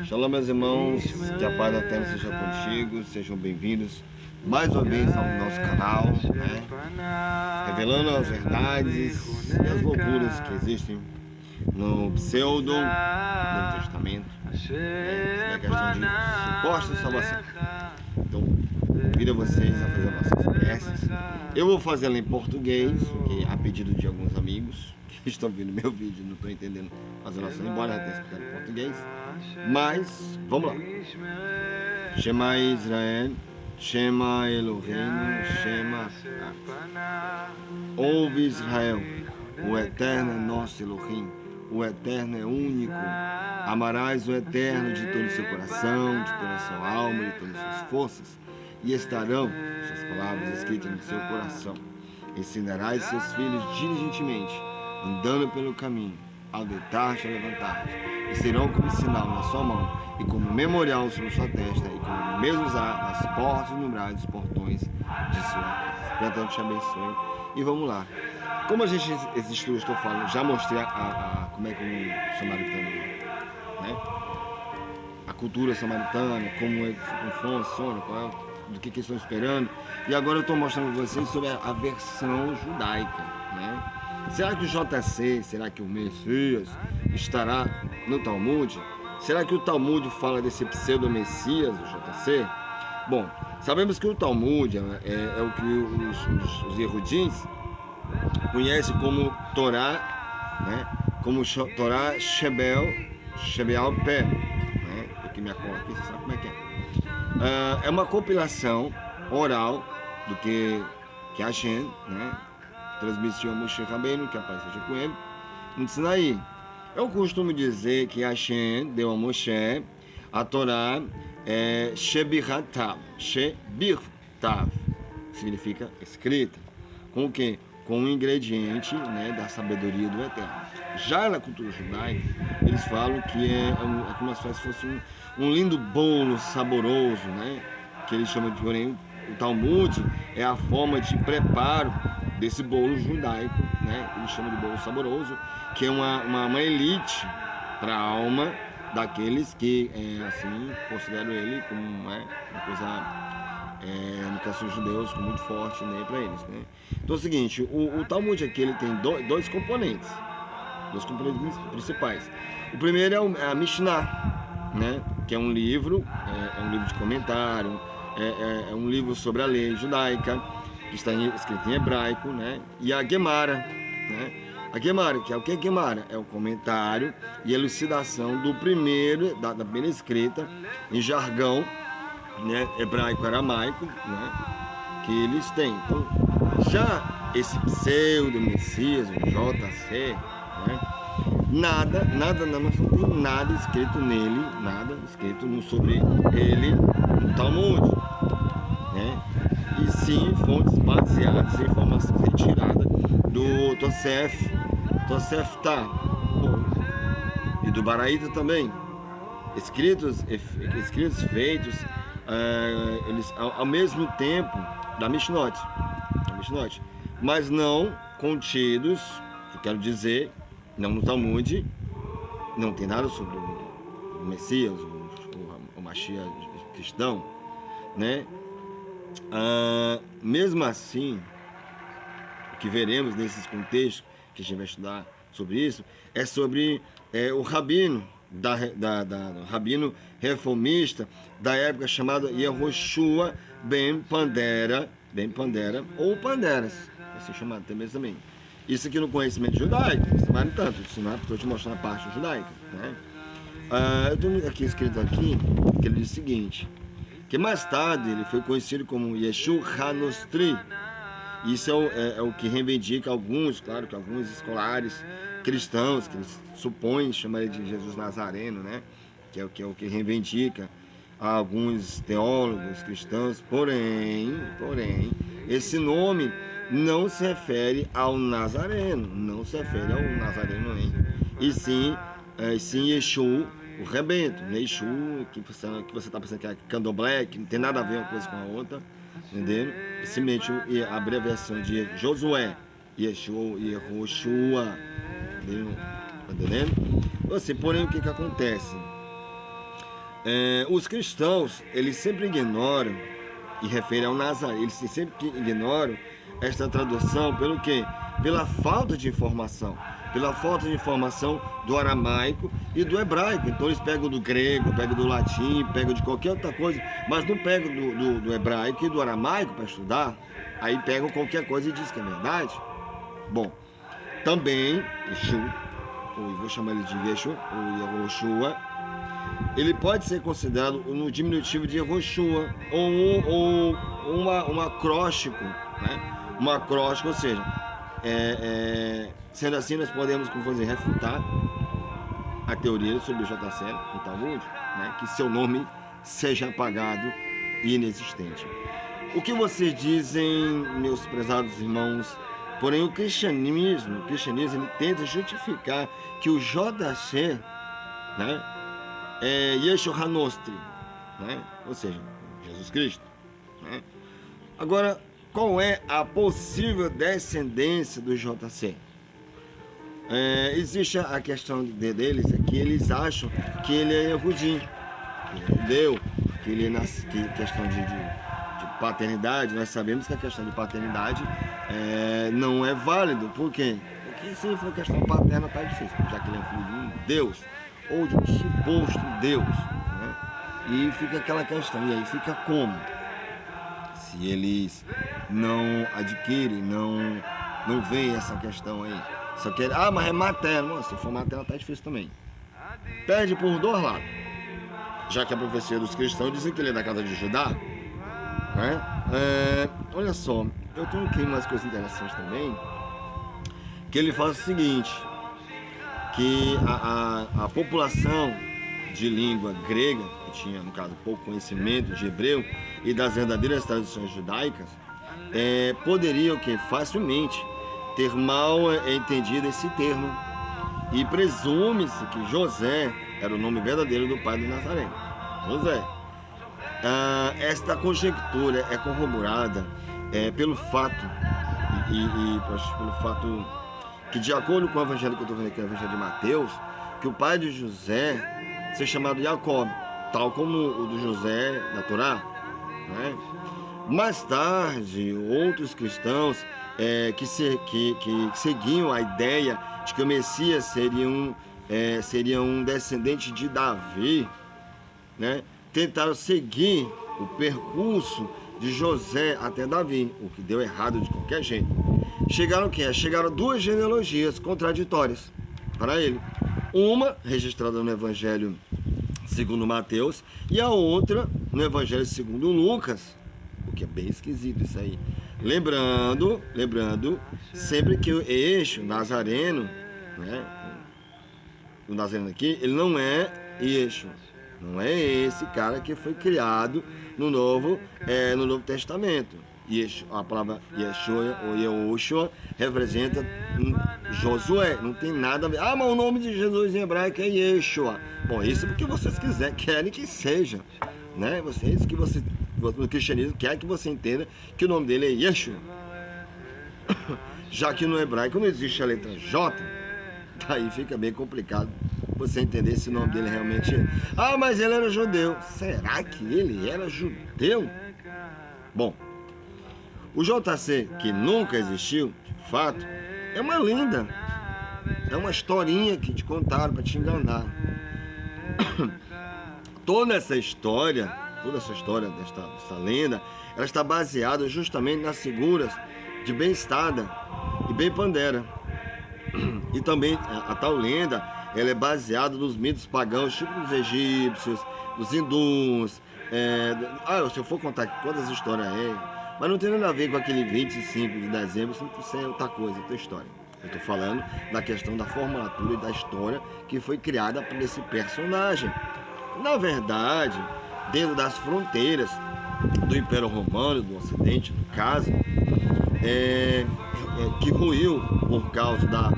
Shalom, meus irmãos, que a paz da terra seja contigo, sejam bem-vindos mais uma vez ao nosso canal, né? Revelando as verdades e as loucuras que existem no pseudo Novo Testamento, né? Isso é questão de suposta salvação. Então, convido a vocês a fazer nossas preces. Eu vou fazê-la em português, que a pedido de alguns amigos que estão vendo meu vídeo, não estou entendendo as orações, embora eu tenha explicado em português. Mas, vamos lá. Shema Israel, Shema Eloheinu, Shema Kat. Ouve Israel, o Eterno é nosso Elohim, o Eterno é único. Amarás o Eterno de todo o seu coração, de toda a sua alma, de todas as suas forças, e estarão suas palavras escritas no seu coração. Ensinarás seus filhos diligentemente, andando pelo caminho, ao deitar-te ou levantar-te, e serão como sinal na sua mão, e como memorial sobre sua testa, e como mesmo usar nas portas e umbrais dos portões de sua casa. Portanto, te abençoe. E vamos lá. Como a gente, esses estudos estou falando, já mostrei como é que o samaritano, né? A cultura samaritana, como funciona, do que estão esperando. E agora eu estou mostrando para vocês sobre a versão judaica, né? Será que o JC, será que o Messias estará no Talmud? Será que o Talmud fala desse pseudo-Messias, o JC? Bom, sabemos que o Talmud é o que os erudins conhecem como Torá, né? Como Torá Shebel Pé, né? Aqui minha cola aqui, você sabe como é que é. É uma compilação oral do que Hashem, né? Transmitiu a Moshe Rabbeinu, que a paz seja com ele, no Sinaí. Eu costumo dizer que Hashem deu a Moshe a Torá Shebirtav, significa escrita. Com o quê? Com um ingrediente, né, da sabedoria do Eterno. Já na cultura judaica, eles falam que é como se fosse um lindo bolo saboroso, né? Que eles chamam de, porém, o Talmud é a forma de preparo desse bolo judaico, né? Eles chamam de bolo saboroso, que é uma elite para a alma daqueles que, assim, consideram ele como uma coisa, no caso dos judeus, muito forte, né, para eles, né? Então é o seguinte, o Talmud aqui ele tem dois componentes principais. O primeiro é a Mishnah, né? Que é um livro de comentário, é um livro sobre a lei judaica, que está escrito em hebraico, né? E a Gemara, né? A Gemara, que é o que é Gemara? É o comentário e elucidação da primeira escrita em jargão, né? Hebraico aramaico, né? Que eles têm. Então, já esse pseudo-Messias, o JC, né? Nada, nós não tem nada escrito nele, nada escrito sobre ele no Talmud, né? E sim fontes baseadas em informações retiradas do Tosefta e do Baraita também, escritos feitos eles ao mesmo tempo da Mishnot, mas não contidos, eu quero dizer, não no Talmud, não tem nada sobre o Messias, o Mashiach cristão, né? Mesmo assim, o que veremos nesses contextos que a gente vai estudar sobre isso é sobre o rabino rabino reformista da época, chamado Yehoshua ben Pandera ou Panderas, assim chamado também. Isso aqui no conhecimento judaico, isso vale tanto, isso não é porque eu te mostrar a parte judaica, né? Eu tenho aqui escrito aqui que ele diz o seguinte, que mais tarde ele foi conhecido como Yeshua HaNostri. Isso é o que reivindica alguns escolares cristãos, que eles supõem chamar de Jesus Nazareno, né? Que é o que reivindica alguns teólogos cristãos, porém, esse nome não se refere ao Nazareno, hein? E sim Yeshua, o rebento, né? Yeshua, que você está pensando que é candomblé, que não tem nada a ver uma coisa com a outra, entendeu? Simplesmente a abreviação de Josué, Yehoshua, entendeu? Entendendo? Porém, o que acontece? Os cristãos, eles sempre ignoram, e refere ao Nazareno, eles sempre ignoram esta tradução pelo quê? Pela falta de informação. Pela falta de informação do aramaico e do hebraico. Então eles pegam do grego, pegam do latim, pegam de qualquer outra coisa, mas não pegam do hebraico e do aramaico para estudar. Aí pegam qualquer coisa e dizem que é verdade. Bom, também, Yeshua, ou vou chamar ele de Yeshua, ou Yehoshua, ele pode ser considerado no diminutivo de Yehoshua, ou um acróstico, né? Um acróstico, ou seja, sendo assim, nós podemos, como fazer, refutar a teoria sobre o JC no Talmud, né? Que seu nome seja apagado e inexistente. O que vocês dizem, meus prezados irmãos? Porém, o cristianismo ele tenta justificar que o JC, né, é Yeshua Nostri, né? Ou seja, Jesus Cristo, né? Agora, qual é a possível descendência do JC? Existe a questão deles, é que eles acham que ele é Yehudim, que ele é judeu, que ele nasce, que questão de paternidade, nós sabemos que a questão de paternidade não é válido. Por quê? Porque se for questão paterna está difícil, já que ele é filho de um Deus, ou de um suposto Deus, né? E fica aquela questão, e aí fica como? Se eles não adquirem, não veem essa questão aí, só querem, mas é materno. Se for materno tá difícil também. Perde por dois lados, já que a profecia dos cristãos dizem que ele é da casa de Judá, né? Olha só, eu tenho aqui umas coisas interessantes também, que ele faz o seguinte, que a população de língua grega, que tinha, no caso, pouco conhecimento de hebreu e das verdadeiras tradições judaicas, poderia facilmente ter mal entendido esse termo, e presume-se que José era o nome verdadeiro do pai do Nazareno, José. Esta conjectura é corroborada pelo fato pelo fato que, de acordo com o evangelho que eu estou vendo aqui, o evangelho de Mateus, que o pai de José se chamado Jacob, tal como o do José da Torá, né? Mais tarde, outros cristãos que seguiam a ideia de que o Messias seria um descendente de Davi, né? Tentaram seguir o percurso de José até Davi, o que deu errado de qualquer jeito. Chegaram duas genealogias contraditórias para ele. Uma registrada no Evangelho segundo Mateus e a outra no Evangelho segundo Lucas, o que é bem esquisito isso aí. Lembrando sempre que o eixo Nazareno, né, o Nazareno aqui, ele não é eixo. Não é esse cara que foi criado no Novo Testamento. A palavra Yeshua ou Yehoshua representa Josué. Não tem nada a ver. Mas o nome de Jesus em hebraico é Yeshua. Bom, isso é porque vocês querem que seja, né? No cristianismo quer que você entenda que o nome dele é Yeshua. Já que no hebraico não existe a letra J, daí fica bem complicado você entender se o nome dele realmente é. Mas ele era judeu. Será que ele era judeu? Bom, o JC, que nunca existiu, de fato, é uma lenda. É uma historinha que te contaram para te enganar. Toda essa história dessa lenda, ela está baseada justamente nas figuras de Ben Estada e Ben Pandera. E também a tal lenda, ela é baseada nos mitos pagãos, tipo dos egípcios, dos hindus. Se eu for contar aqui quantas histórias mas não tem nada a ver com aquele 25 de dezembro, isso é outra coisa, outra história. Eu estou falando da questão da formulatura e da história que foi criada por esse personagem. Na verdade, dentro das fronteiras do Império Romano, do Ocidente, no caso, que ruiu por causa da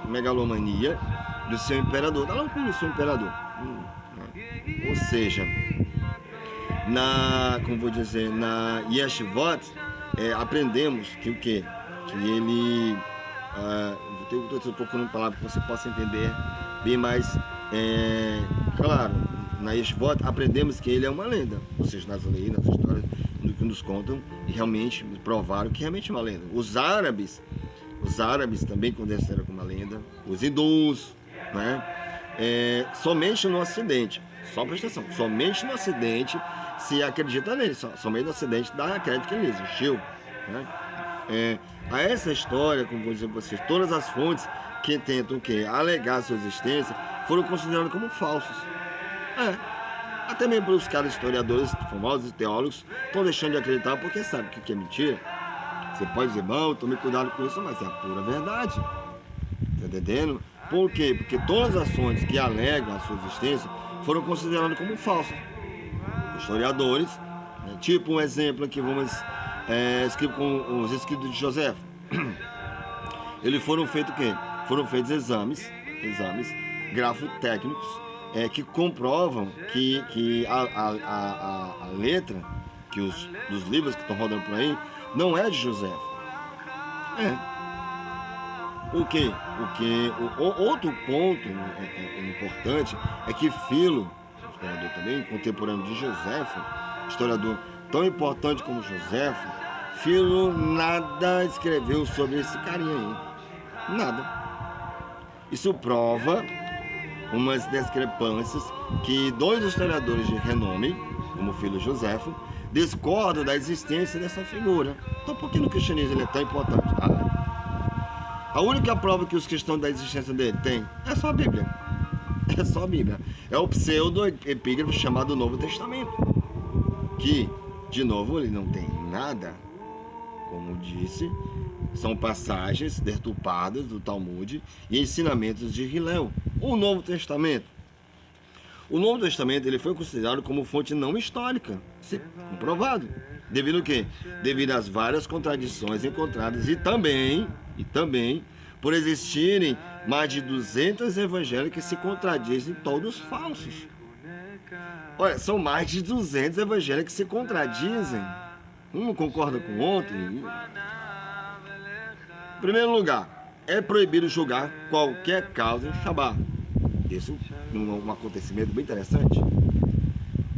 megalomania do seu imperador, da loucura do seu imperador. Ou seja, na Yeshivot, aprendemos que o quê? que ele... estou procurando palavra que você possa entender bem mais claro. Na Yeshivot aprendemos que ele é uma lenda, ou seja, nas leis, nas histórias do que nos contam, e realmente provaram que realmente é uma lenda. Os árabes também consideraram como uma lenda, os hindus, né? Somente no Ocidente, só presta atenção, somente no Ocidente se acredita nele, somente no Ocidente dá crédito que ele existiu, né? A essa história, como vou dizer para vocês, todas as fontes que tentam alegar sua existência foram consideradas como falsas. Até mesmo pelos caras historiadores famosos e teólogos estão deixando de acreditar porque sabem que é mentira. Você pode dizer, bom, tome cuidado com isso, mas é a pura verdade. Tá entendendo? Por quê? Porque todas as fontes que alegam a sua existência foram consideradas como falsas. Historiadores, né? Tipo um exemplo aqui, vamos escrever com os escritos de José. Eles foram feitos o quê? Foram feitos exames grafotécnicos que comprovam que a letra dos livros que estão rodando por aí não é de José. Por quê? Porque outro ponto importante é que Filo, historiador também, contemporâneo de Joséfo, historiador tão importante como Joséfo, Filo nada escreveu sobre esse carinha aí. Nada. Isso prova umas discrepâncias que dois historiadores de renome, como Filo e Joséfo, discordam da existência dessa figura. Então por que no cristianismo ele é tão importante? A única prova que os cristãos da existência dele têm é só a Bíblia. É só a Bíblia. É o pseudo-epígrafo chamado Novo Testamento. Que, de novo, ele não tem nada, como disse, são passagens deturpadas do Talmud e ensinamentos de Hillel. O Novo Testamento. O Novo Testamento ele foi considerado como fonte não histórica. Isso é comprovado. Devido ao quê? Devido às várias contradições encontradas e também por existirem mais de 200 evangelhos que se contradizem, todos falsos. Olha, são mais de 200 evangelhos que se contradizem. Um não concorda com o outro. Em primeiro lugar, é proibido julgar qualquer causa em Shabbat. Isso é um acontecimento bem interessante.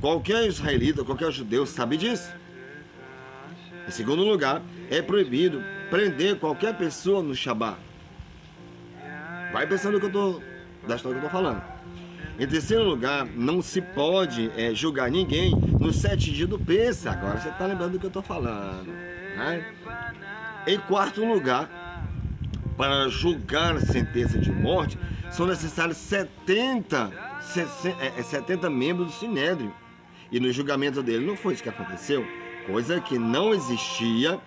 Qualquer israelita, qualquer judeu sabe disso. Em segundo lugar, é proibido prender qualquer pessoa no Shabbat. Vai pensando da história que eu estou falando. Em terceiro lugar, não se pode julgar ninguém nos 7 dias do Pêssego. Agora você está lembrando do que eu estou falando, né? Em quarto lugar, para julgar a sentença de morte, são necessários 70 membros do Sinédrio. E no julgamento dele não foi isso que aconteceu. Coisa que não existia,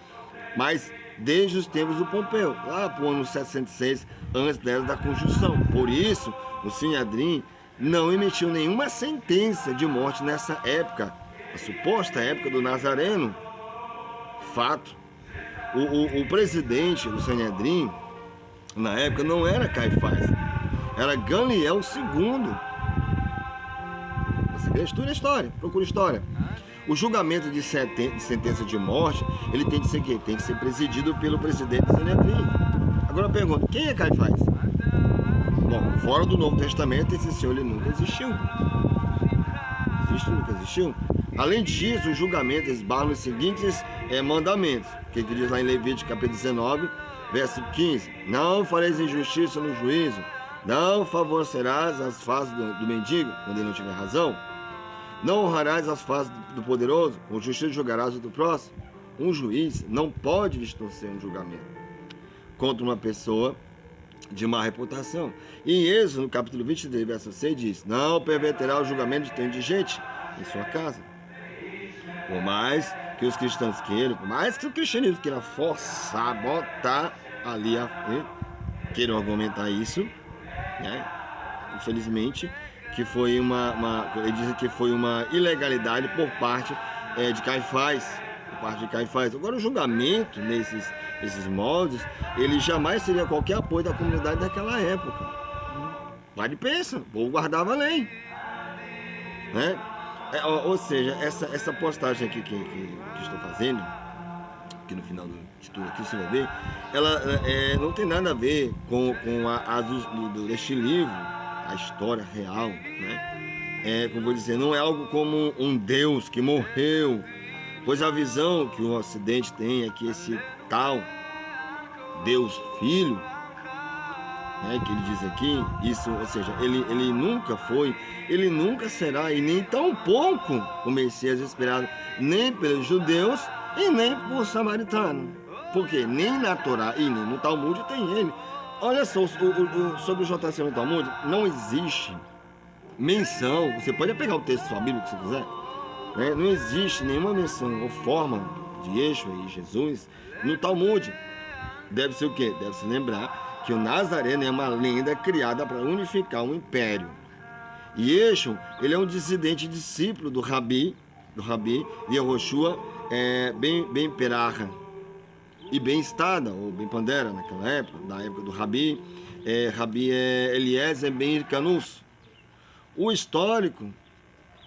mas desde os tempos do Pompeu, lá para o ano 706, antes da conjunção. Por isso, o Sinhadrim não emitiu nenhuma sentença de morte nessa época, a suposta época do Nazareno. Fato. O presidente do Sinhadrim, na época, não era Caifás, era Gamaliel II. Você estuda a história, procura história. O julgamento de sentença de morte, ele tem que ser quem? Tem que ser presidido pelo presidente do Sanedrim. Agora eu pergunto, quem é Caifás? Bom, fora do Novo Testamento, esse senhor ele nunca existiu. Nunca existiu. Além disso, o julgamento esbarra nos seguintes mandamentos, que diz lá em Levítico capítulo 19, verso 15. Não fareis injustiça no juízo, não favorecerás as faces do mendigo, quando ele não tiver razão. Não honrarás as faces do poderoso, com justiça julgarás o do próximo. Um juiz não pode distorcer um julgamento contra uma pessoa de má reputação. E em Êxodo, no capítulo 23, verso 6, diz: não perverterá o julgamento de indigente em sua casa. Por mais que os cristãos queiram, por mais que o cristianismo queira forçar, botar ali, queiram argumentar isso, né? Infelizmente, que foi ele diz que foi uma ilegalidade por parte de Caifás, Agora o julgamento nesses moldes, ele jamais seria qualquer apoio da comunidade daquela época. Vai de pensa, o povo guardava a lei, né? Ou seja, essa postagem aqui que estou fazendo, aqui no final de tudo aqui você vai ver, ela não tem nada a ver com deste livro, a história real, né? Como vou dizer, não é algo como um Deus que morreu, pois a visão que o Ocidente tem é que esse tal Deus Filho, né, que ele diz aqui, isso, ou seja, ele nunca foi, ele nunca será e nem tampouco o Messias esperado, nem pelos judeus e nem por samaritano, porque nem na Torá e nem no Talmud tem ele. Olha só, sobre o JC no Talmud, não existe menção, você pode pegar o texto da sua Bíblia que você quiser, né? Não existe nenhuma menção ou forma de Yeshua e Jesus no Talmud. Deve ser o quê? Deve se lembrar que o Nazareno é uma lenda criada para unificar um império. E Yeshua, ele é um dissidente discípulo do Rabi Yehoshua Ben Peraha e Ben Stada, ou Ben Pandera naquela época, na época do Rabi Eliezer Ben Ircanus. O histórico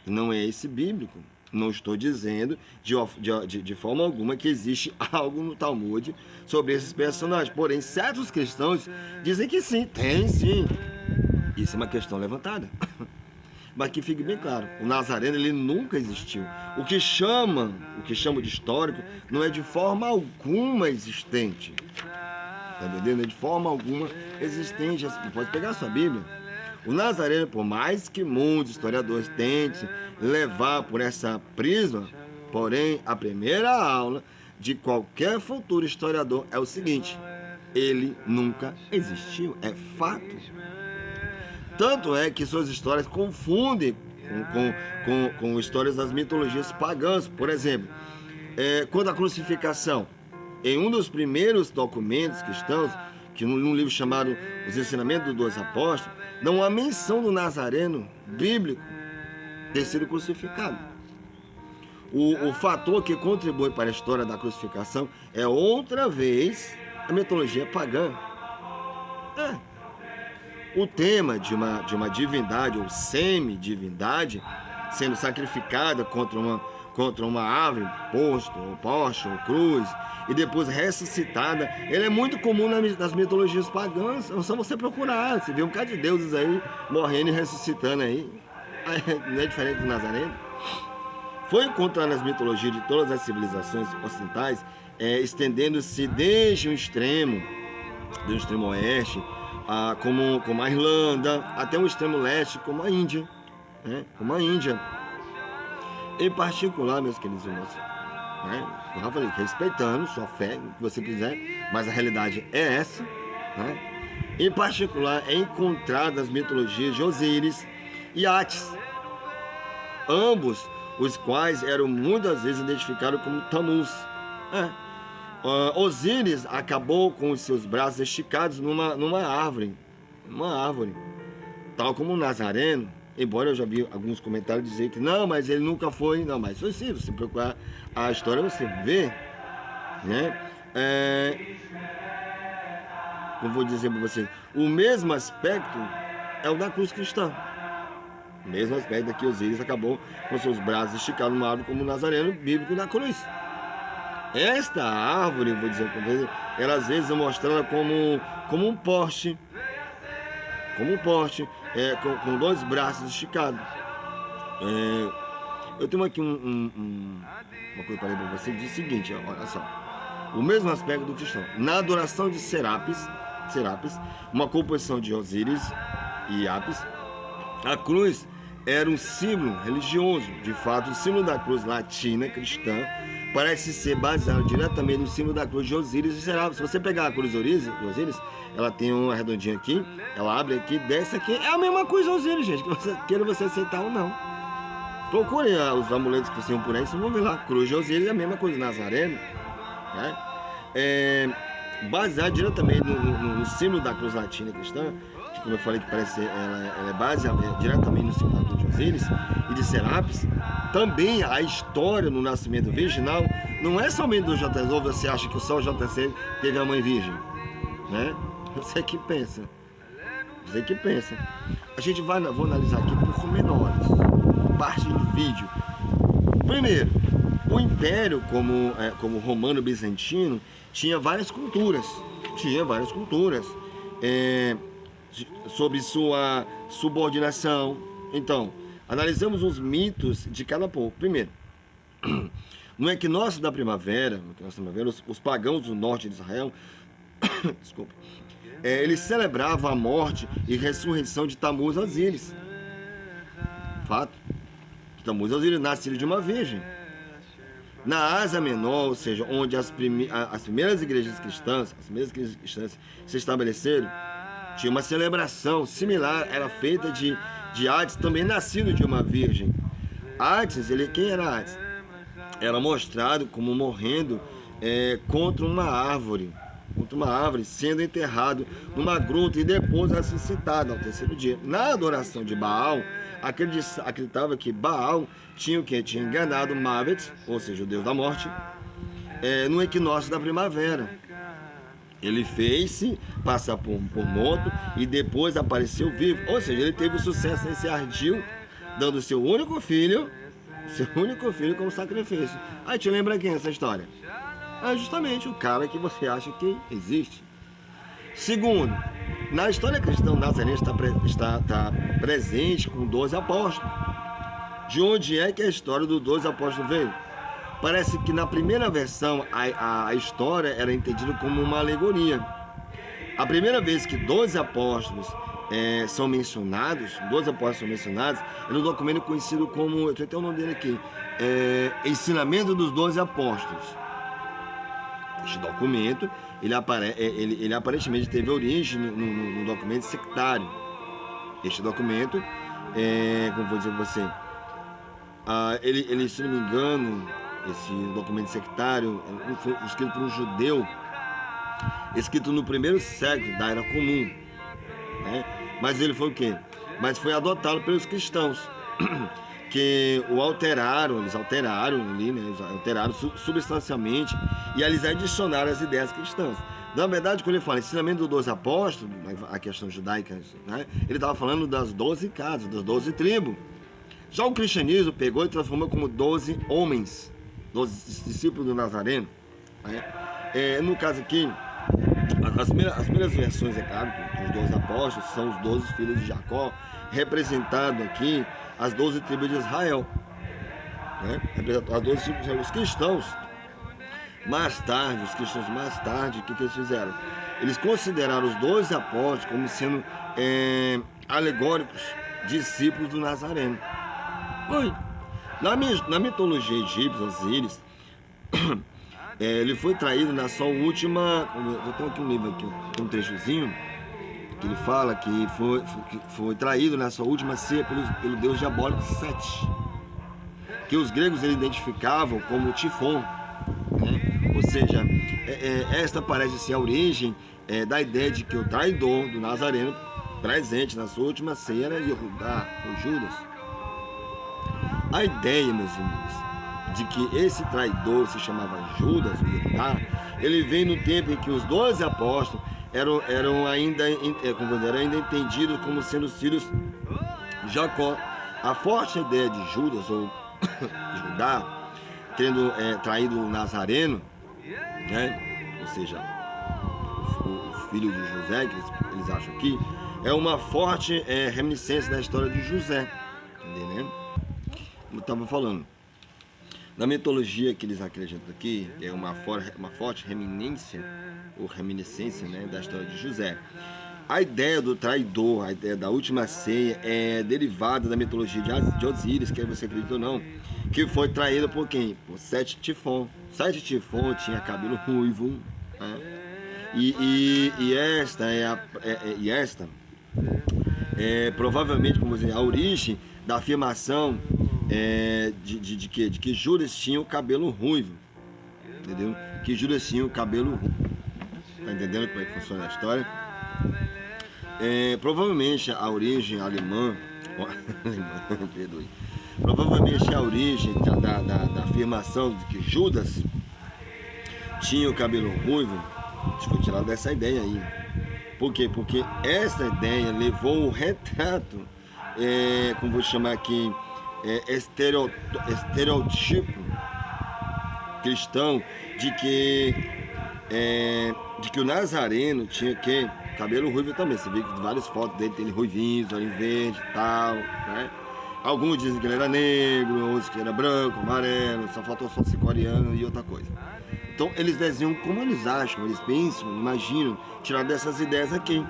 não é esse bíblico. Não estou dizendo de forma alguma que existe algo no Talmud sobre esses personagens. Porém, certos cristãos dizem que sim, tem sim. Isso é uma questão levantada. Mas que fique bem claro, o Nazareno ele nunca existiu. O que chama de histórico não é de forma alguma existente. Está entendendo? É de forma alguma existente. Você pode pegar a sua Bíblia. O Nazareno, por mais que muitos historiadores tentem levar por essa prisma, porém, a primeira aula de qualquer futuro historiador é o seguinte: ele nunca existiu, é fato. Tanto é que suas histórias confundem com histórias das mitologias pagãs. Por exemplo, quando a crucificação, em um dos primeiros documentos cristãos, que num livro chamado Os Ensinamentos dos Dois Apóstolos, não há menção do Nazareno bíblico ter sido crucificado. O fator que contribui para a história da crucificação é outra vez a mitologia pagã. O tema de uma divindade ou semi-divindade sendo sacrificada contra uma árvore, poste ou cruz, e depois ressuscitada, ele é muito comum nas mitologias pagãs. É só você procurar, você vê um bocado de deuses aí morrendo e ressuscitando aí. Não é diferente do Nazareno? Foi encontrado nas mitologias de todas as civilizações ocidentais, estendendo-se desde o extremo oeste, como a Irlanda, até o extremo leste, como a Índia. Em particular, meus queridos irmãos, eu já falei, respeitando sua fé, o que você quiser, mas a realidade é essa. Em particular, é encontrado nas mitologias de Osíris e Atis, ambos os quais eram muitas vezes identificados como Tammuz. Osíris acabou com os seus braços esticados numa árvore, tal como o Nazareno. Embora eu já vi alguns comentários dizer que não, mas ele nunca foi. Não, mas foi sim, você procurar a história, você vê, né? Eu vou dizer para vocês, o mesmo aspecto é o da cruz cristã. O mesmo aspecto que Osíris acabou com seus braços esticados numa árvore como o Nazareno bíblico da cruz. Esta árvore, vou dizer para vocês, ela às vezes é mostrada como um poste, com dois braços esticados. Eu tenho aqui uma coisa para ler para você, diz o seguinte, olha só. O mesmo aspecto do cristão. Na adoração de Serapis, uma composição de Osíris e Apis, a cruz era um símbolo religioso. De fato, o símbolo da cruz latina cristã parece ser baseado diretamente no símbolo da cruz de Osíris e Serapis. Se você pegar a cruz de Osíris, ela tem uma redondinha aqui, ela abre aqui, desce aqui, é a mesma cruz de Osíris, gente, queira você aceitar ou não. Procurem os amuletos que vocês vão por aí, vocês vão ver lá, cruz de Osíris é a mesma coisa, Nazareno, baseado diretamente no símbolo da cruz latina cristã, que, como eu falei, que parece ela é baseada diretamente no símbolo da cruz de Osíris e de Serapis. Também a história no nascimento virginal não é somente do JC, ou você acha que só o JC teve a mãe virgem, né? Você que pensa. A gente vou analisar aqui por menores, parte do vídeo. Primeiro, O império, como romano-bizantino, tinha várias culturas. Sobre sua subordinação. Então, analisamos os mitos de cada povo. Primeiro, no equinócio da primavera, os pagãos do norte de Israel, desculpa, eles celebravam a morte e ressurreição de Tamuz Osíris. Fato. Tammuz Osíris, nascido de uma virgem. Na Ásia Menor, ou seja, onde as primeiras igrejas cristãs se estabeleceram, tinha uma celebração similar, era feita de Ates, também nascido de uma virgem. Ates, quem era Ates? Era mostrado como morrendo contra uma árvore, sendo enterrado numa gruta e depois ressuscitado ao terceiro dia. Na adoração de Baal, acreditava que Baal tinha enganado Mavet, ou seja, o deus da morte, no equinócio da primavera. Ele fez-se passar por morto e depois apareceu vivo. Ou seja, ele teve sucesso nesse ardil, dando seu único filho como sacrifício. Aí te lembra quem essa história? É justamente o cara que você acha que existe. Segundo, na história cristã, Nazareno está presente com 12 apóstolos. De onde é que a história dos 12 apóstolos veio? Parece que na primeira versão a história era entendida como uma alegoria. A primeira vez que 12 apóstolos são mencionados, é no documento conhecido como, eu tenho até o nome dele aqui, Ensinamento dos 12 Apóstolos. Este documento, ele aparentemente teve origem no documento sectário. Este documento, como vou dizer para você, ele, se não me engano, esse documento sectário foi escrito por um judeu, escrito no primeiro século da Era Comum, né? Mas ele foi o quê? Mas foi adotado pelos cristãos, que eles alteraram ali, né? Alteraram substancialmente e eles adicionaram as ideias cristãs. Na verdade, quando ele fala ensinamento dos 12 apóstolos, a questão judaica, né? Ele estava falando das 12 casas, das 12 tribos. Já o cristianismo pegou e transformou como 12 homens, 12 discípulos do Nazareno, né? No caso aqui, as primeiras versões, é claro, dos 12 apóstolos são os 12 filhos de Jacó, representado aqui as 12 tribos de Israel, né? As 12 tribos de Israel. Os cristãos mais tarde, o que eles fizeram? Eles consideraram os 12 apóstolos como sendo alegóricos discípulos do Nazareno. Na mitologia egípcia, Osíris, ele foi traído na sua última. Eu tenho aqui um livro, um trechozinho, que ele fala que foi traído na sua última ceia pelo deus diabólico Sete, que os gregos eles identificavam como Tifon, né? Ou seja, esta parece ser a origem da ideia de que o traidor do Nazareno, presente na sua última ceia, era Judas. A ideia, meus irmãos, de que esse traidor se chamava Judas, ele vem no tempo em que os 12 apóstolos eram ainda entendidos como sendo os filhos de Jacó. A forte ideia de Judas, ou Judá, tendo traído o Nazareno, né? Ou seja, o filho de José, que eles acham aqui, é uma forte reminiscência da história de José, entendeu? Como eu estava falando, na mitologia que eles acreditam aqui, é uma forte reminiscência, né, da história de José. A ideia do traidor, a ideia da última ceia é derivada da mitologia de Osíris, quer você acredite ou não, que foi traído por quem? Por Sete Tifon. Sete Tifon tinha cabelo ruivo, né? E esta provavelmente, como dizer, a origem da afirmação de que Judas tinha o cabelo ruivo, entendeu? Que Judas tinha o cabelo ruivo. Tá entendendo como é que funciona a história? Provavelmente a origem alemã, perdoe. Provavelmente a origem da afirmação de que Judas tinha o cabelo ruivo foi tirada dessa ideia aí. Por quê? Porque essa ideia levou o retrato, como vou chamar aqui, estereotipo cristão de que o Nazareno tinha que cabelo ruivo também. Você vê que várias fotos dele tem ruivinho, olho verde e tal, né? Alguns dizem que ele era negro, outros que era branco, amarelo, só faltou só ser coreano e outra coisa. Então eles desenham como eles acham, eles pensam, imaginam, tirar dessas ideias aqui.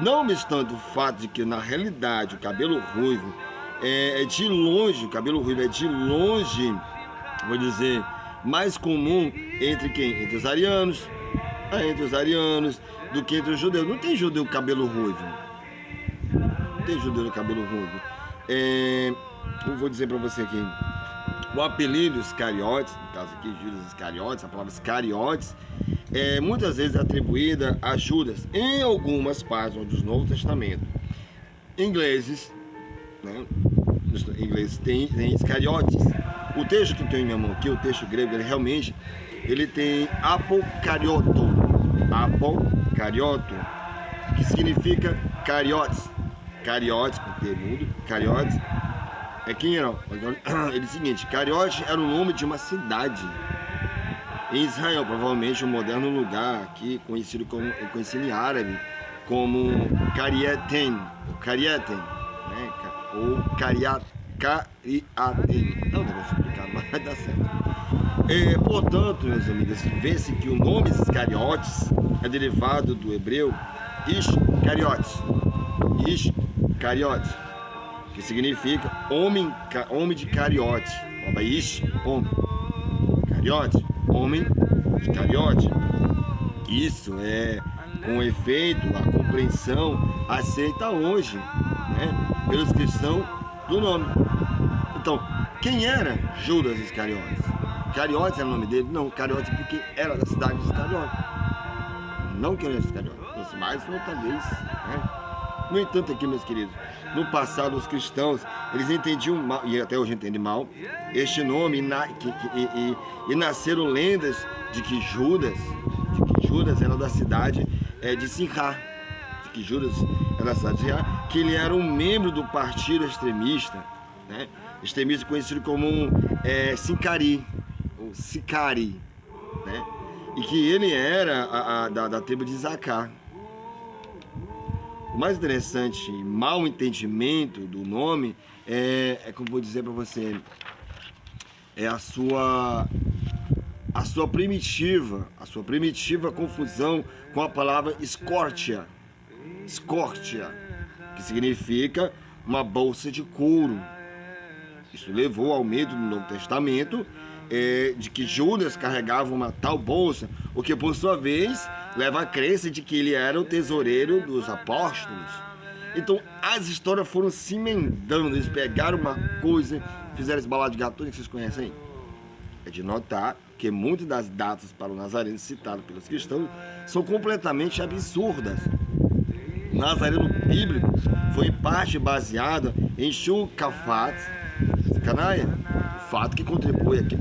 Não obstante o fato de que na realidade o cabelo ruivo é de longe, o cabelo ruivo é de longe, vou dizer, mais comum entre quem? Entre os arianos, do que entre os judeus. Não tem judeu com cabelo ruivo. Não tem judeu com cabelo ruivo. Eu vou dizer para você aqui. O apelido Iscariotes, no caso aqui Judas Iscariotes, a palavra Iscariotes, é muitas vezes atribuída a Judas em algumas partes do Novo Testamento. Ingleses, né? Ingleses tem Iscariotes. O texto que eu tenho em minha mão aqui, o texto grego, ele tem apocarioto, que significa cariotes, com T mudo, cariotes. Quem era? Ele é o seguinte, Cariote era o nome de uma cidade em Israel, provavelmente um moderno lugar aqui conhecido em árabe como Cariaten, né? Ou Cariaten. É um negócio complicado, mas vai dar certo. Portanto, meus amigos, vê-se que o nome Iscariotes é derivado do hebreu Iscariotes, que significa homem de cariote. Homem. Cariote, homem de cariote. Isso é, com efeito, a compreensão aceita hoje, né, pelos cristãos do nome. Então, quem era Judas Iscariotes? Cariotes era o nome dele? Não, Cariotes porque era da cidade de Iscariote. Não que ele era Iscariote, mas foi outra vez, né? No entanto, aqui, meus queridos, no passado os cristãos, eles entendiam mal, e até hoje entendem mal, este nome, e nasceram lendas de que Judas era da cidade de Sihar, que ele era um membro do partido extremista, né? Extremista conhecido como Sicari, ou Sicari, né? E que ele era da tribo de Zacar. O mais interessante e mau entendimento do nome como vou dizer para você, é a sua primitiva confusão com a palavra escórtia, que significa uma bolsa de couro. Isso levou ao medo no Novo Testamento de que Judas carregava uma tal bolsa, o que por sua vez leva à crença de que ele era o tesoureiro dos apóstolos. Então as histórias foram se emendando, eles pegaram uma coisa, fizeram esse balado de gato que vocês conhecem aí. É de notar que muitas das datas para o Nazareno citadas pelos cristãos são completamente absurdas. O Nazareno bíblico foi em parte baseado em Shulcafat Canaia, o fato que contribui aqui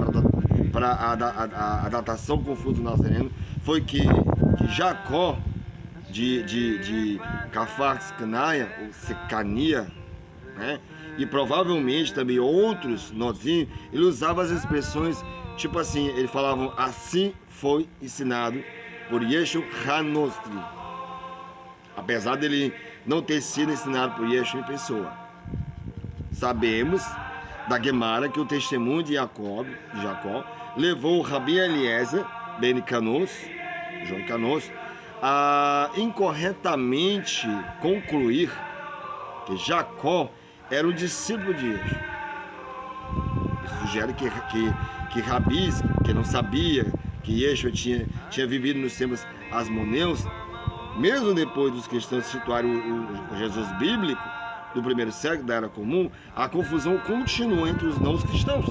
para a datação confusa do Nazareno foi que Jacó de Cafat Canaia, ou Secania, né? E provavelmente também outros nozinhos, ele usava as expressões tipo assim, eles falavam assim foi ensinado por Yeshua HaNostri, apesar dele não ter sido ensinado por Yeshua em pessoa. Sabemos da Gemara que o testemunho de Jacó levou o Rabi Eliezer ben João Canos, a incorretamente concluir que Jacó era o discípulo de Yeshua. Isso sugere que rabis, que não sabia que Yeshua tinha vivido nos tempos asmoneus, mesmo depois dos cristãos situarem o Jesus bíblico do primeiro século da Era Comum, a confusão continuou entre os não cristãos.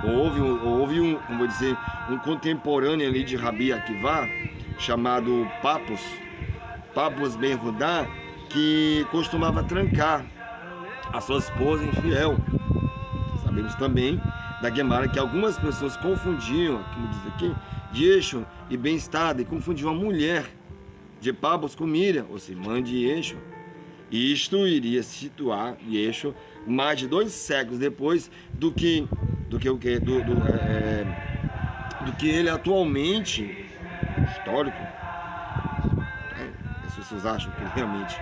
Houve um contemporâneo ali de Rabi Akiva, chamado Papus ben Judá, que costumava trancar a sua esposa infiel. Sabemos também da Gemara que algumas pessoas confundiam, como diz aqui, Yeshua e bem-estar, e confundiam a mulher de Papus com Miriam, ou seja, mãe de Yeshua. Isto iria situar Yeshua mais de 2 séculos depois do que do que ele atualmente histórico. As pessoas acham que ele realmente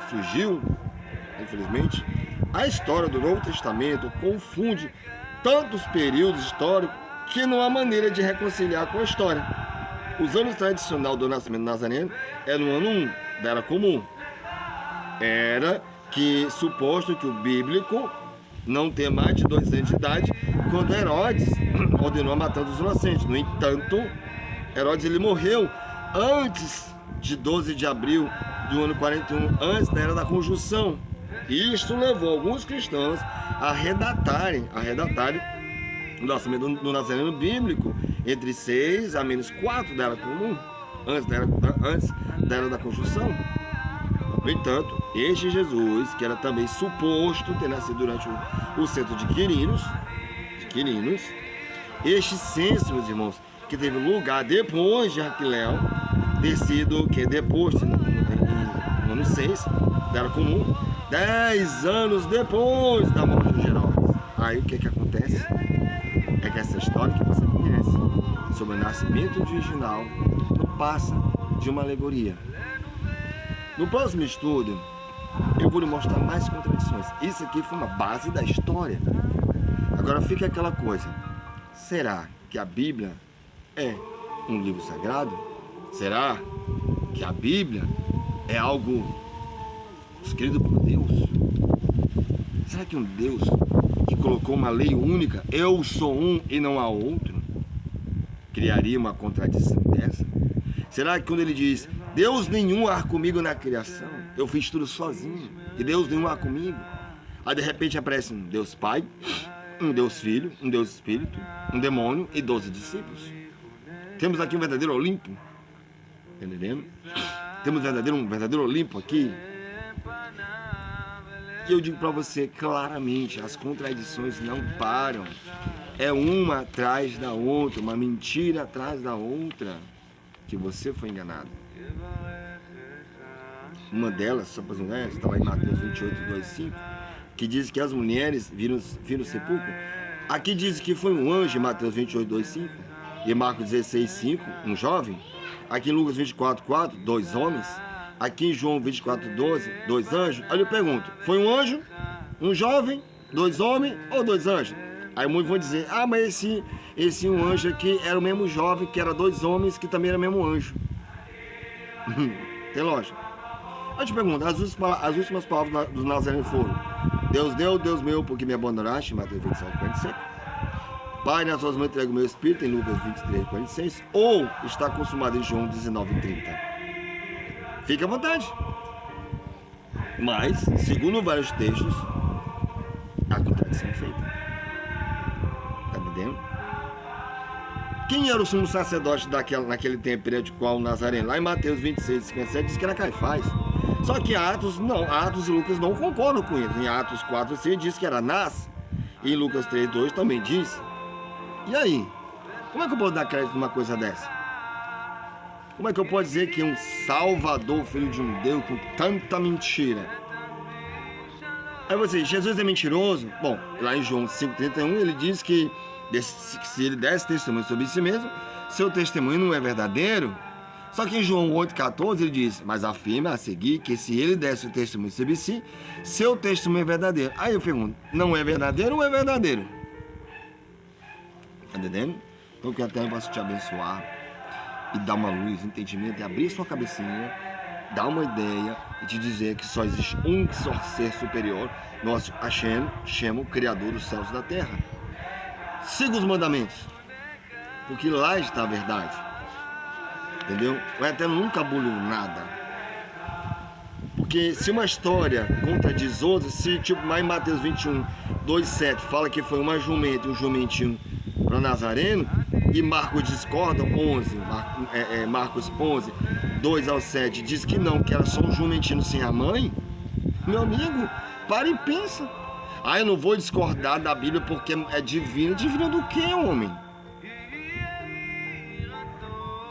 surgiu, infelizmente. A história do Novo Testamento confunde tantos períodos históricos que não há maneira de reconciliar com a história. Os anos tradicional do nascimento nazareno é no ano 1 da Era Comum. Era que suposto que o bíblico não tenha mais de 2 anos de idade quando Herodes ordenou a matança dos inocentes. No entanto, Herodes ele morreu antes de 12 de abril do ano 41, antes da Era da Conjunção. E isto levou alguns cristãos a redatarem o nascimento do Nazareno bíblico entre 6 a menos 4 da Era Comum, antes da Era da Conjunção. No entanto, este Jesus, que era também suposto ter nascido durante o censo de Quirinos, este censo, meus irmãos, que teve lugar depois de Arquileu, ter sido, que depois, no ano 6 da Era Comum, 10 anos depois da morte de Herodes. Aí o que acontece? É que essa história que você conhece sobre o nascimento virginal não passa de uma alegoria. No próximo estudo, eu vou lhe mostrar mais contradições. Isso aqui foi uma base da história. Agora fica aquela coisa. Será que a Bíblia é um livro sagrado? Será que a Bíblia é algo escrito por Deus? Será que um Deus que colocou uma lei única, eu sou um e não há outro, criaria uma contradição dessa? Será que quando ele diz, Deus nenhum há comigo na criação, eu fiz tudo sozinho, e Deus nenhum há comigo, aí de repente aparece um Deus Pai, um Deus Filho, um Deus Espírito, um demônio e 12 discípulos? Temos aqui um verdadeiro Olimpo, entendendo? Temos um verdadeiro Olimpo aqui. E eu digo para você claramente, as contradições não param. É uma atrás da outra, uma mentira atrás da outra, que você foi enganado. Uma delas, só para você ver, está lá em Mateus 28, 2, 5, que diz que as mulheres viram o sepulcro. Aqui diz que foi um anjo, em Mateus 28, 2, 5, e Marcos 16, 5, um jovem. Aqui em Lucas 24, 4, 2 homens. Aqui em João 24, 12, 2 anjos. Aí eu pergunto, foi um anjo, um jovem, 2 homens ou 2 anjos? Aí muitos vão dizer, mas esse um anjo aqui era o mesmo jovem, que era 2 homens, que também era o mesmo anjo. Tem lógica? Eu te pergunto, as últimas palavras dos nazarenos foram, Deus deu, Deus meu, porque me abandonaste, Mateus 27, 45. Pai, nas suas mãos entrego o meu espírito, em Lucas 23, 46. Ou está consumado em João 19, 30. Fique à vontade. Mas, segundo vários textos, a contradição é feita. Está entendendo? Quem era o sumo sacerdote naquele tempo perante o qual o Nazareno? Lá em Mateus 26, 57, diz que era Caifás. Só que Atos e Lucas não concordam com eles. Em Atos 4, 6 diz que era Anás. E em Lucas 3, 2 também diz. E aí? Como é que eu posso dar crédito numa coisa dessa? Como é que eu posso dizer que um Salvador, filho de um Deus, com tanta mentira? Aí você, Jesus é mentiroso? Bom, lá em João 5,31 ele diz que se ele desse testemunho sobre si mesmo, seu testemunho não é verdadeiro. Só que em João 8,14 ele diz, mas afirma a seguir que se ele desse o testemunho sobre si, seu testemunho é verdadeiro. Aí eu pergunto, não é verdadeiro ou é verdadeiro? Tá entendendo? Então que até eu posso te abençoar e dar uma luz, entendimento, e abrir sua cabecinha, dar uma ideia e te dizer que só existe um só ser superior, nosso Hashem, o Criador dos céus e da terra. Siga os mandamentos, porque lá está a verdade, entendeu? O Eterno nunca aboliu nada, porque se uma história contradiz outra, se tipo lá em Mateus 21, 2,7 fala que foi uma jumenta e um jumentinho para Nazareno, e Marcos discorda, Marcos 11, 2 ao 7, diz que não, que era só um jumentinho sem a mãe. Meu amigo, para e pensa. Eu não vou discordar da Bíblia porque é divina. Divina do que, homem?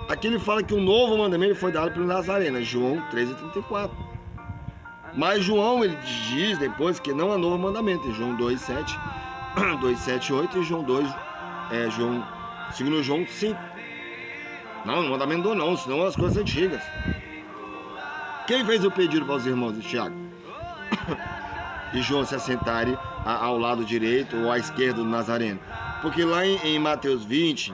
Aqui ele fala que o novo mandamento foi dado pelo Nazareno, João 13,34. Mas João, ele diz depois que não há novo mandamento, em João 2,7. 2, 7, 8 e João 2, segundo João 5. Não, não mandamento 2 não, senão as coisas antigas. Quem fez o pedido para os irmãos de Tiago e João se assentarem ao lado direito ou à esquerda do Nazareno? Porque lá em Mateus 20,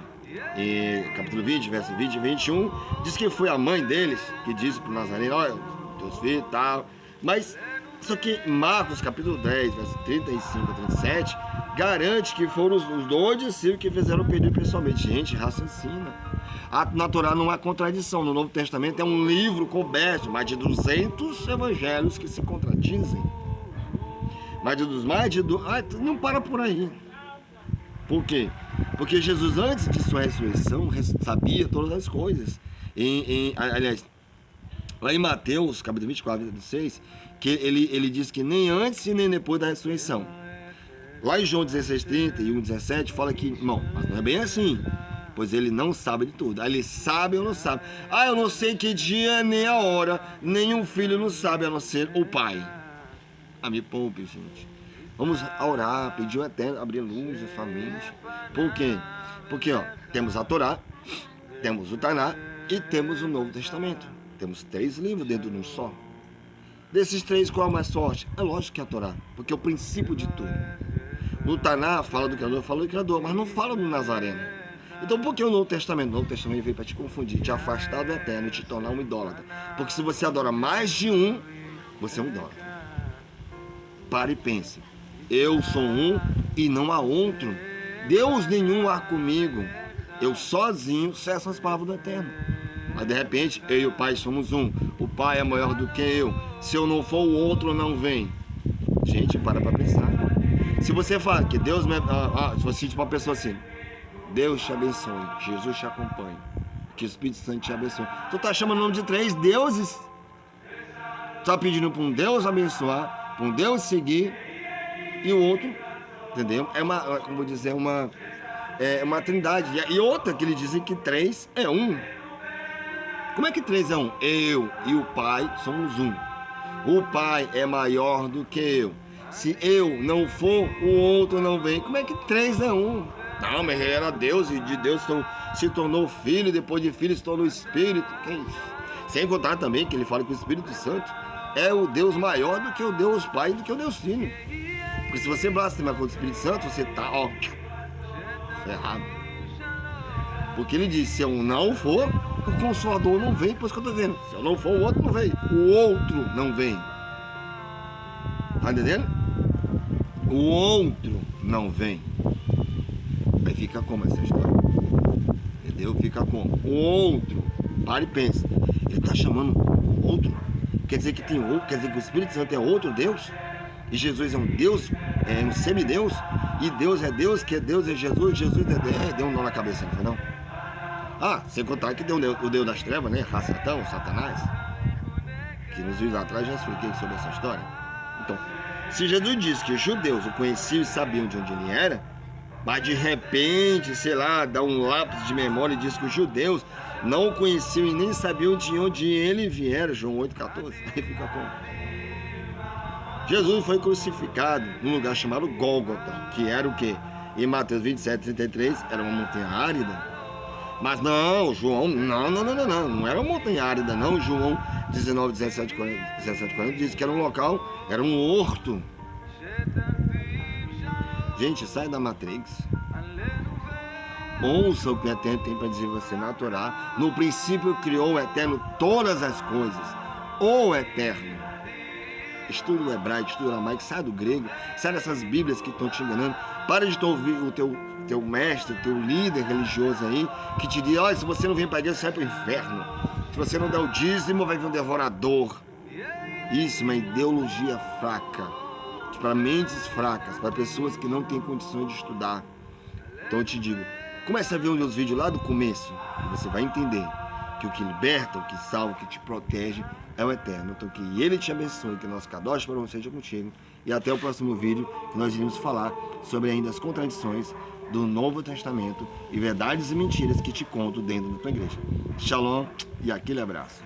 capítulo 20, verso 20 e 21, diz que foi a mãe deles que disse para o Nazareno: olha, teus filhos e tal. Mas isso aqui, Marcos capítulo 10, verso 35 a 37, garante que foram os 2 discípulos que fizeram o pedido pessoalmente. Gente, raciocina. Na Torá não há contradição. No Novo Testamento é um livro coberto, mais de 200 evangelhos que se contradizem. Não para por aí. Por quê? Porque Jesus, antes de sua ressurreição, sabia todas as coisas. Aliás, lá em Mateus, capítulo 24, 26, que ele diz que nem antes e nem depois da ressurreição. Lá em João 16, 30 e 1, 17, fala que, não, mas não é bem assim, pois ele não sabe de tudo. Ele sabe ou não sabe. Eu não sei que dia nem a hora, nenhum filho não sabe a não ser o pai. Me poupe, gente. Vamos orar, pedir o Eterno, abrir luz à sua mente. Por quê? Porque, temos a Torá, temos o Taná e temos o Novo Testamento. Temos 3 livros dentro de um só. Desses 3, qual é o mais forte? É lógico que é a Torá, porque é o princípio de tudo. No Taná fala do Criador, fala do Criador, mas não fala do Nazareno. Então por que o Novo Testamento? O Novo Testamento veio para te confundir, te afastar do Eterno e te tornar um idólatra. Porque se você adora mais de um, você é um idólatra. Pare e pense. Eu sou um e não há outro. Deus nenhum há comigo. Eu sozinho cesso as palavras do Eterno. Mas de repente, eu e o Pai somos um. O Pai é maior do que eu. Se eu não for, o outro não vem. Gente, para pensar. Se você fala que Deus se você diz para uma pessoa assim: Deus te abençoe, Jesus te acompanhe, que o Espírito Santo te abençoe. Tu tá chamando o nome de 3 deuses. Tu tá pedindo para um Deus abençoar, para um Deus seguir, e o outro, entendeu? É uma trindade. E outra que eles dizem que 3 é um. Como é que 3 é um? Eu e o Pai somos um. O Pai é maior do que eu. Se eu não for, o outro não vem. Como é que 3 é um? Não, mas ele era Deus e de Deus se tornou filho, depois de filho se tornou Espírito. Sem contar também que ele fala que o Espírito Santo é o Deus maior do que o Deus Pai e do que o Deus Filho. Porque se você blasfemar contra o Espírito Santo, você está, ferrado. Porque ele diz: se eu não for, o Consolador não vem. Por isso que eu estou dizendo: se eu não for, o outro não vem. O outro não vem. Tá entendendo? O outro não vem. Aí fica como essa história? Entendeu? Fica como? O outro. Para e pensa. Ele está chamando o outro. Quer dizer que tem outro? Quer dizer que o Espírito Santo é outro Deus? E Jesus é um Deus, é um semideus? E Deus é Deus, que é Deus é Jesus, Jesus é Deus. Deu um nó na cabeça, não foi não? Sem contar que deu o Deus das trevas, né? Satão, Satanás. Que nos vídeos atrás já expliquei sobre essa história. Então, se Jesus disse que os judeus o conheciam e sabiam de onde ele era, mas de repente, sei lá, dá um lápis de memória e diz que os judeus não o conheciam e nem sabiam de onde ele viera, João 8,14, aí fica como? Jesus foi crucificado num lugar chamado Gólgota, que era o quê? Em Mateus 27:33, era uma montanha árida. Mas não, João, não era uma montanha árida, não. João 19:17-40 diz que era um local, era um horto. Gente, sai da Matrix. Ouça o que o Eterno tem para dizer você na Torá. No princípio criou o Eterno todas as coisas. O Eterno. Estuda o hebraico, estuda o aramaico, sai do grego, sai dessas bíblias que estão te enganando. Para de ouvir o teu mestre, teu líder religioso aí, que te diz: olha, se você não vem para a igreja, você vai para o inferno. Se você não der o dízimo, vai vir um devorador. Isso é uma ideologia fraca, para mentes fracas, para pessoas que não têm condições de estudar. Então eu te digo, comece a ver os meus vídeos lá do começo, e você vai entender que o que liberta, o que salva, o que te protege é o Eterno. Então que Ele te abençoe, que nosso Kadosh para você seja contigo. E até o próximo vídeo, que nós iremos falar sobre ainda as contradições do Novo Testamento e verdades e mentiras que te conto dentro da tua igreja. Shalom e aquele abraço.